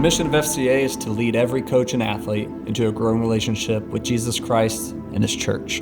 mission of FCA is to lead every coach and athlete into a growing relationship with Jesus Christ and His church.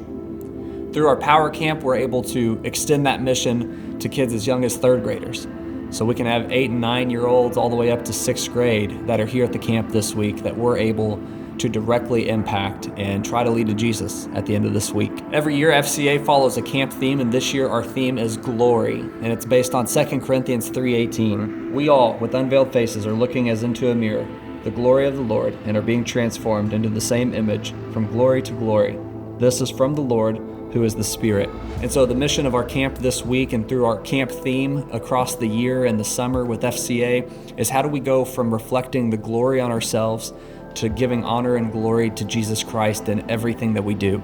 Through our Power Camp, we're able to extend that mission to kids as young as third graders. So we can have 8 and 9-year-olds all the way up to 6th grade that are here at the camp this week that we're able to directly impact and try to lead to Jesus at the end of this week. Every year, FCA follows a camp theme, and this year our theme is glory, and it's based on 2 Corinthians 3:18. We all, with unveiled faces, are looking as into a mirror, the glory of the Lord, and are being transformed into the same image from glory to glory. This is from the Lord, who is the Spirit. And so the mission of our camp this week and through our camp theme across the year and the summer with FCA is how do we go from reflecting the glory on ourselves to giving honor and glory to Jesus Christ in everything that we do.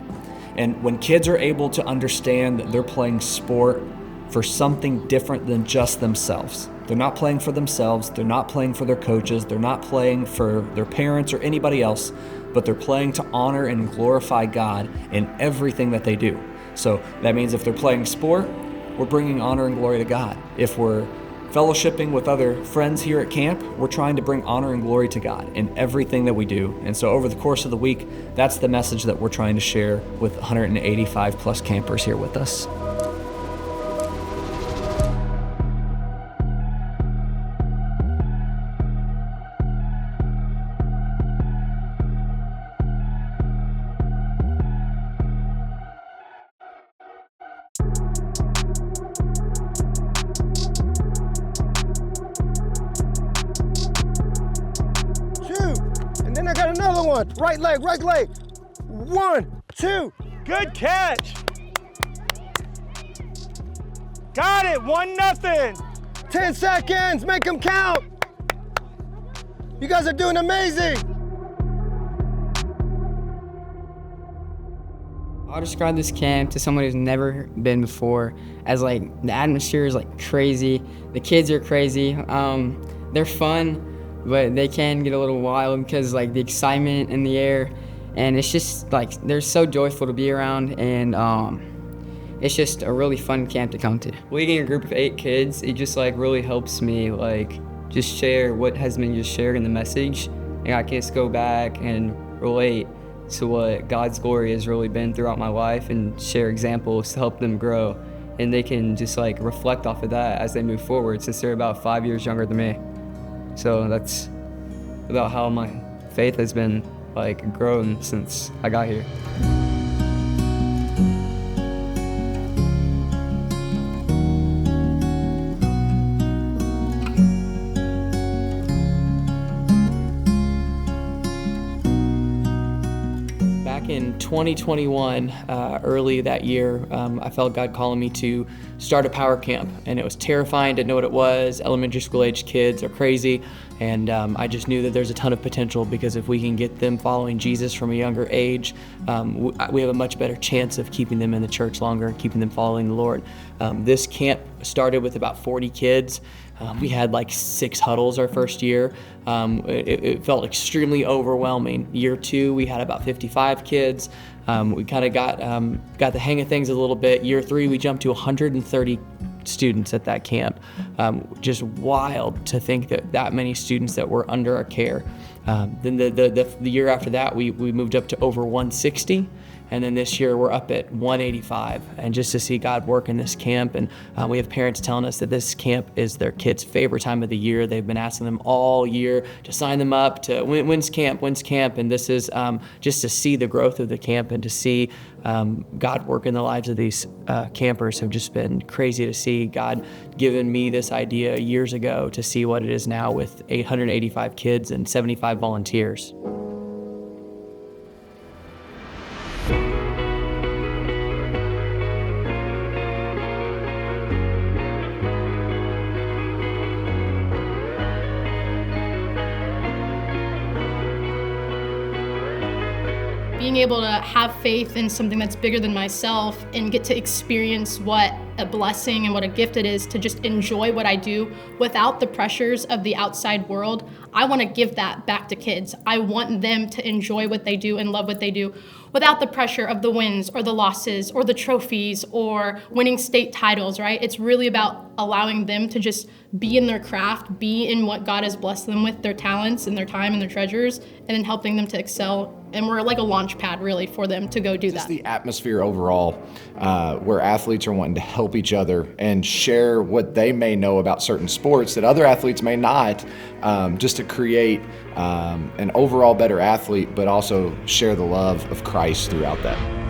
And when kids are able to understand that they're playing sport for something different than just themselves, they're not playing for themselves, they're not playing for their coaches, they're not playing for their parents or anybody else, but they're playing to honor and glorify God in everything that they do. So that means if they're playing sport, we're bringing honor and glory to God. If we're fellowshipping with other friends here at camp, we're trying to bring honor and glory to God in everything that we do. And so over the course of the week, that's the message that we're trying to share with 185 plus campers here with us. Then I got another one. Right leg, right leg. 1, 2. Good catch. Got it, 1-0. 10 seconds, make them count. You guys are doing amazing. I'll describe this camp to someone who's never been before as like the atmosphere is like crazy. The kids are crazy. They're fun, but they can get a little wild because like the excitement in the air, and it's just like they're so joyful to be around, and it's just a really fun camp to come to. Leading a group of 8 kids, it just like really helps me like just share what has been just shared in the message, and I can just go back and relate to what God's glory has really been throughout my life and share examples to help them grow, and they can just like reflect off of that as they move forward since they're about 5 years younger than me. So that's about how my faith has been like grown since I got here. Back in 2021, early that year, I felt God calling me to start a power camp, and it was terrifying, didn't know what it was. Elementary school age kids are crazy, and I just knew that there's a ton of potential because if we can get them following Jesus from a younger age, we have a much better chance of keeping them in the church longer and keeping them following the Lord. This camp started with about 40 kids. We had like 6 huddles our first year. It felt extremely overwhelming. Year 2, we had about 55 kids. We kind of got the hang of things a little bit. Year 3, we jumped to 130 students at that camp. Just wild to think that many students that were under our care. Then the year after that, we moved up to over 160. And then this year we're up at 185, and just to see God work in this camp, and we have parents telling us that this camp is their kids' favorite time of the year. They've been asking them all year to sign them up to when's camp, and this is just to see the growth of the camp and to see God work in the lives of these campers have just been crazy to see. God given me this idea years ago to see what it is now with 885 kids and 75 volunteers. Being able to have faith in something that's bigger than myself and get to experience what a blessing and what a gift it is to just enjoy what I do without the pressures of the outside world, I want to give that back to kids. I want them to enjoy what they do and love what they do without the pressure of the wins or the losses or the trophies or winning state titles, right? It's really about allowing them to just be in their craft, be in what God has blessed them with, their talents and their time and their treasures, and then helping them to excel. And we're like a launch pad really for them to go do Just that. the atmosphere overall, where athletes are wanting to help each other and share what they may know about certain sports that other athletes may not, just to create an overall better athlete, but also share the love of Christ throughout that.